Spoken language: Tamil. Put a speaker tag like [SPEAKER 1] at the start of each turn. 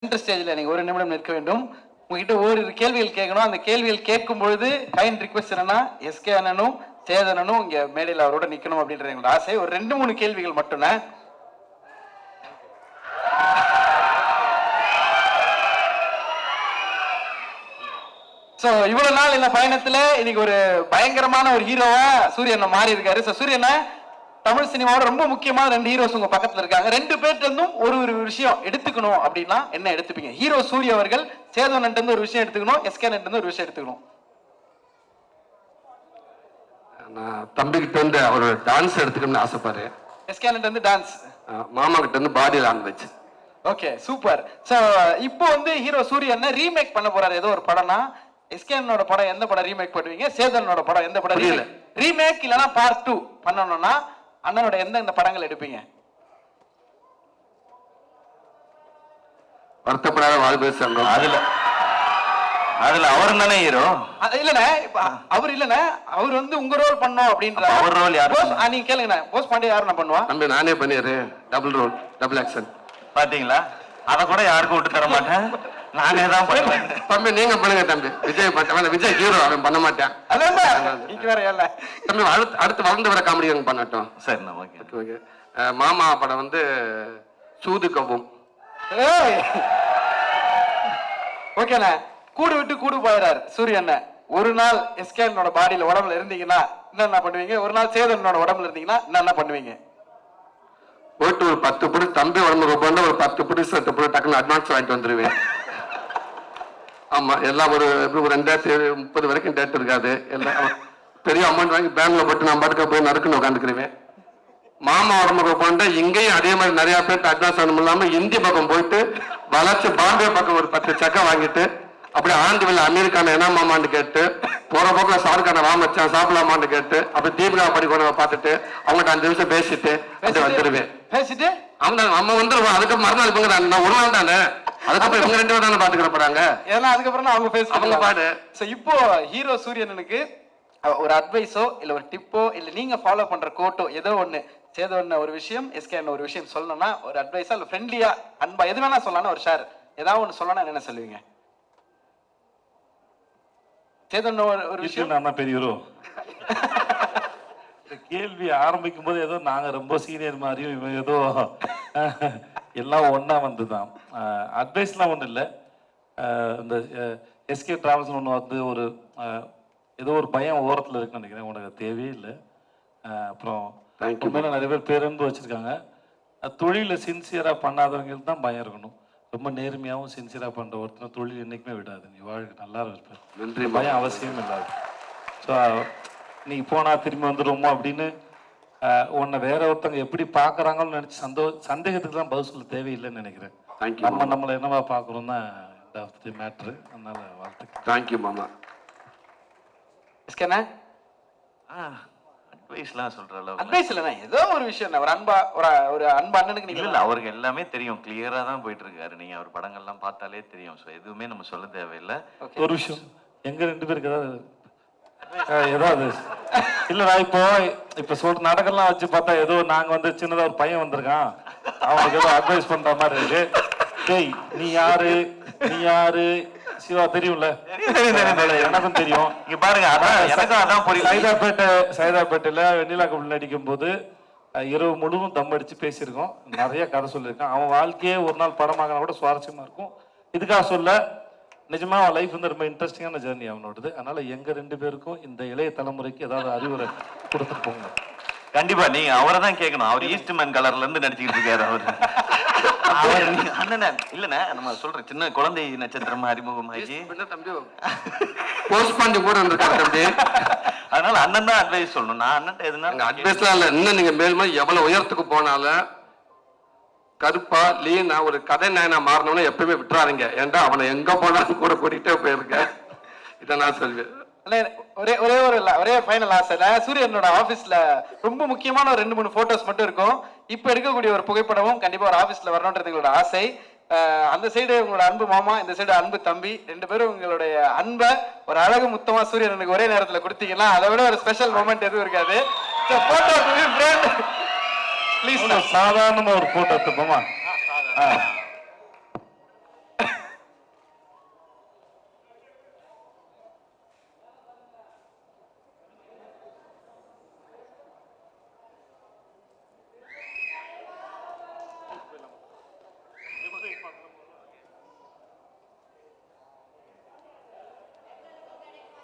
[SPEAKER 1] ஸ்டேஜ்ல நீங்க ஒரு நிமிடம் நிற்க வேண்டும். உங்ககிட்ட ஓரிரு கேள்விகள் கேட்கணும். அந்த கேள்விகள் கேட்கும் பொழுது கைண்ட் ரிக்வெஸ்ட் என்னன்னா எஸ்கே அண்ணனும் சேதனனும் இங்க மேடையில் அவரோட நிக்கணும் அப்படின்றது எங்களோட ஆசை. ஒரு 2-3 கேள்விகள் மட்டும்தான். சோ இவ்வளவு நாள் இந்த பயணத்துல இன்னைக்கு ஒரு பயங்கரமான ஒரு ஹீரோவா சூரியன் மாறி இருக்காரு. சோ சூரியனை தமிழ் சினிமாவோட ரொம்ப முக்கியமான 2 ஹீரோஸ் உங்க பக்கத்துல இருக்காங்க. 2 பேர்ட்ட இருந்தும் ஒரு விஷயம் எடுத்துக்கணும் அப்படின்னா என்ன எடுத்துப்பீங்க? ஹீரோ சூரிய அவர்கள் சேதவன்ட்ட இருந்து ஒரு விஷயம் எடுத்துக்கணும், எஸ்கே இருந்து ஒரு விஷயம் எடுத்துக்கணும்.
[SPEAKER 2] நான் தம்பிக்கிட்ட இருந்து அவர் டான்ஸ் எடுத்துக்கணும்னு ஆசைப்பாரு.
[SPEAKER 1] எஸ்கே இருந்து டான்ஸ்,
[SPEAKER 2] மாமா கிட்ட இருந்து body language.
[SPEAKER 1] Okay super. So இப்போ ஹீரோ சூரியன் ரீமேக் பண்ண போறாரு ஏதோ ஒரு படம்னா எஸ்கேனோட படம் எந்த படம் ரீமேக் பண்ணுவீங்க? சேதனோட படம் எந்த படம் ரீமேக் இல்லனா பார்ட் 2 பண்ணனும்னா அண்ணனோட எந்த படங்கள் எடுப்பீங்க?
[SPEAKER 2] வருத்தப்படாத வாழ்வு சங்கம்.
[SPEAKER 3] அதுல அவர் தானே ஹீரோ.
[SPEAKER 1] இல்லனே அவர் இல்லனே அவர் உங்க ரோல் பண்ணோம் அப்படின்ற
[SPEAKER 3] அவர் ரோல் யாரு?
[SPEAKER 1] நீங்க கேளுங்க. போஸ் பாண்டியா யாரு நான் பண்ணுவா?
[SPEAKER 2] தம்பி நானே பண்ணிடுறேன். Double role, double action.
[SPEAKER 3] பாத்தீங்களா? அத கூட யாருக்கும் விட்டு தர மாட்டேன், நானே தான் பண்ணுவேன்.
[SPEAKER 2] தம்பி நீங்க பண்ணுங்க தம்பி. விஜய் பண்ண, விஜய் ஹீரோ, அவன் பண்ண மாட்டேன். தம்பி அடுத்து வளர்ந்து வர காமெடி பண்ணட்டும்.
[SPEAKER 3] சரி ஓகே
[SPEAKER 2] ஓகே. மாமா படம் சூது கவும்.
[SPEAKER 1] ஓகேண்ணா. கூடு விட்டு கூடு போயிறாரு சூரியன். ஒரு நாள் எஸ்கேனோட பாடியில உடம்புல இருந்தீங்கன்னா என்ன பண்ணுவீங்க? ஒரு நாள் சேதனோட உடம்புல இருந்தீங்கன்னா என்ன பண்ணுவீங்க?
[SPEAKER 2] போயிட்டு ஒரு 10 புடி தம்பி உடம்புக்கு போன ஒரு 10 புடி சட்டு புடி டக்குன்னு அட்வான்ஸ் வாங்கிட்டு வந்துருவேன். ஆமா, எல்லாம் ஒரு 2030 வரைக்கும் டேட் இருக்காது. எல்லாம் பெரிய அமௌண்ட் வாங்கி பேங்க்ல போட்டு நான் பாட்டுக்க போய் நறுக்குன்னு உட்காந்துக்கிருவேன். மாமா உடம்புக்கு போன இங்கேயும் அதே மாதிரி நிறைய பேருக்கு அட்வான்ஸ் வேணும் இல்லாம இந்தி பக்கம் போயிட்டு வளர்ச்சி பாம்பே பக்கம் ஒரு 10 சக்கை வாங்கிட்டு அப்படி ஆண்டுவில் அமெரிக்கான என்ன மாமான்னு கேட்டு போற போக்கில் சாருக்கான வாமச்சான் சாப்பிடலாமான்னு கேட்டு அப்படி தீபிகா படிக்கணும் பார்த்துட்டு அவங்ககிட்ட 5 நிமிஷம் பேசிட்டு வந்துருவேன்.
[SPEAKER 1] பேசிட்டு
[SPEAKER 2] நம்ம வந்துருவோம். அதுக்கப்புறம் மறுநாள் இவங்க நான் ஒரு நாள் தானே, அதுக்கப்புறம் இவங்க 2 பேரும் தானே பாத்துக்கிற போறாங்க.
[SPEAKER 1] ஏன்னா அதுக்கப்புறம் அவங்க
[SPEAKER 2] அவங்க பாடு.
[SPEAKER 1] இப்போ ஹீரோ சூரியனுக்கு ஒரு அட்வைஸோ இல்ல ஒரு டிப்போ இல்ல நீங்க ஃபாலோ பண்ற கோட்டோ ஏதோ ஒண்ணு சேதோன்னு ஒரு விஷயம் எஸ்கே ஒரு விஷயம் சொல்லணும்னா ஒரு அட்வைஸா இல்ல ஃப்ரெண்ட்லியா அன்பா எது வேணா சொல்லலாம், ஒரு ஷேர் ஏதாவது ஒண்ணு சொல்லணும்னா என்ன சொல்லுவீங்க? சேதோன்னு ஒரு விஷயம்.
[SPEAKER 4] நான் பெரிய ஹீரோ கேள்வி ஆரம்பிக்கும் போது ஏதோ நாங்க ரொம்ப சீனியர் மாதிரியும் இவன் ஏதோ எல்லாம் ஒன்னா வந்துதான். அட்வைஸ்லாம் ஒன்றும் இல்லை. இந்த எஸ்கே டிராவல்ஸ் ஒன்று ஒரு ஏதோ ஒரு பயம் ஓரத்தில் இருக்குன்னு நினைக்கிறேன். உனக்கு தேவையே இல்லை. அப்புறம் உண்மையில நிறைய பேர் பேருந்து வச்சிருக்காங்க. தொழிலில் சின்சியராக பண்ணாதவங்களுக்கு தான் பயம் இருக்கணும். ரொம்ப நேர்மையாகவும் சின்சியராக பண்ணுற ஒருத்தனை தொழில் என்றைக்குமே விடாது. நீ வாழ்க்கை நல்லா இருப்பேன், பயம் அவசியம் இல்லாது. ஸோ நீ போனா திரும்பி வந்துடுவோமோ அப்படின்னு உன்னை வேற ஒருத்தவங்க எப்படி பார்க்குறாங்கன்னு நினச்சி சந்தேகத்துக்கு தான் பதில் சொல்ல தேவையில்லைன்னு நினைக்கிறேன். நம்மளை என்னவா பார்க்குறோம் தான் மேட்ரு. அதனால வாழ்த்துக்கள்.
[SPEAKER 2] தேங்க்யூ மாமா.
[SPEAKER 3] அட்வைஸ்லாம் சொல்ற அளவுக்கு
[SPEAKER 1] அட்வைஸ் இல்லைண்ணா, ஏதோ ஒரு விஷயம் ஒரு அன்பா ஒரு அன்பு அண்ணனுக்கு நீங்க
[SPEAKER 3] இல்ல அவருக்கு எல்லாமே தெரியும், கிளியரா தான் போயிட்டு இருக்காரு. நீங்க அவர் படங்கள்லாம் பார்த்தாலே தெரியும். ஸோ எதுவுமே நம்ம சொல்ல தேவையில்லை.
[SPEAKER 4] ஒரு விஷயம் எங்க 2 பேருக்கு ஏதாவது இல்ல, நான் இப்ப சொல்ற நாடகம்லாம் வச்சு பார்த்தா ஏதோ நாங்க சின்னதா ஒரு பையன் வந்திருக்கான், அவனுக்கு ஏதோ அட்வைஸ் பண்ற மாதிரி இருக்கு. டேய் நீ யாரு சிவா தெரியும்ல? எனக்கும் தெரியும்.
[SPEAKER 3] இங்க பாருங்க, அதான்
[SPEAKER 4] சைதாப்பேட்டையில வெண்ணிலா கபடில் நடிக்கும் போது இரவு முழுவதும் தம் அடிச்சு பேசியிருக்கோம். நிறைய கதை சொல்லியிருக்கான். அவன் வாழ்க்கையே ஒரு நாள் படமாகனா கூட சுவாரஸ்யமா இருக்கும். இதுக்காக சொல்ல, நிஜமா அவன் லைஃப் ரொம்ப இன்ட்ரெஸ்டிங்கான ஜேர்னி அவனோடது. அதனால எங்க 2 பேருக்கும் இந்த இளைய தலைமுறைக்கு ஏதாவது அறிவுரை கொடுத்துட்டு போங்க.
[SPEAKER 3] கண்டிப்பா நீங்க அவரை தான் கேட்கணும். அவர் ஈஸ்ட்மேன் கலர்ல இருந்து நடிச்சுக்கிட்டு இருக்காரு. அவர் அண்ணன இல்லண்ணே, நம்ம சொல்ற சின்ன குழந்தை நட்சத்திரமா அறிமுகமாகி அதனால அண்ணன் தான் அட்வைஸ் சொல்லணும். நான் அண்ணன் எதுனா
[SPEAKER 2] அட்வைஸ்லாம் இல்ல. இன்னும் நீங்க மேலும் எவ்வளவு உயரத்துக்கு போனாலும் கருப்பா லீனா ஒரு கதை நாயனா மாறணும்னு எப்பயுமே விட்டுறாருங்க. ஏன்டா அவனை எங்க போனாலும் கூட கூட்டிகிட்டே போயிருக்கேன். இதை நான் சொல்வேன்.
[SPEAKER 1] ஒரே ஃபைனல் ஆசை. சூரியனோட ஆபீஸ்ல ரொம்ப முக்கியமான ஒரு 2-3 போட்டோஸ் மட்டும் இருக்கும். இப்ப எடுக்கக்கூடிய ஒரு புகைப்படமும் கண்டிப்பா ஒரு ஆபீஸ்ல வரணும்ன்றது எங்களோட ஆசை. அந்த சைடு உங்களோட அன்பு மாமா, இந்த சைடு அன்பு தம்பி, 2 பேரும் உங்களுடைய அன்பை ஒரு அழகு முத்தமா சூரியனுக்கு ஒரே நேரத்துல கொடுத்தீங்கன்னா அதை விட ஒரு ஸ்பெஷல் மொமெண்ட் எதுவும் இருக்காது. சாதாரணமா ஒரு போட்டோ எடுத்துப்போமா?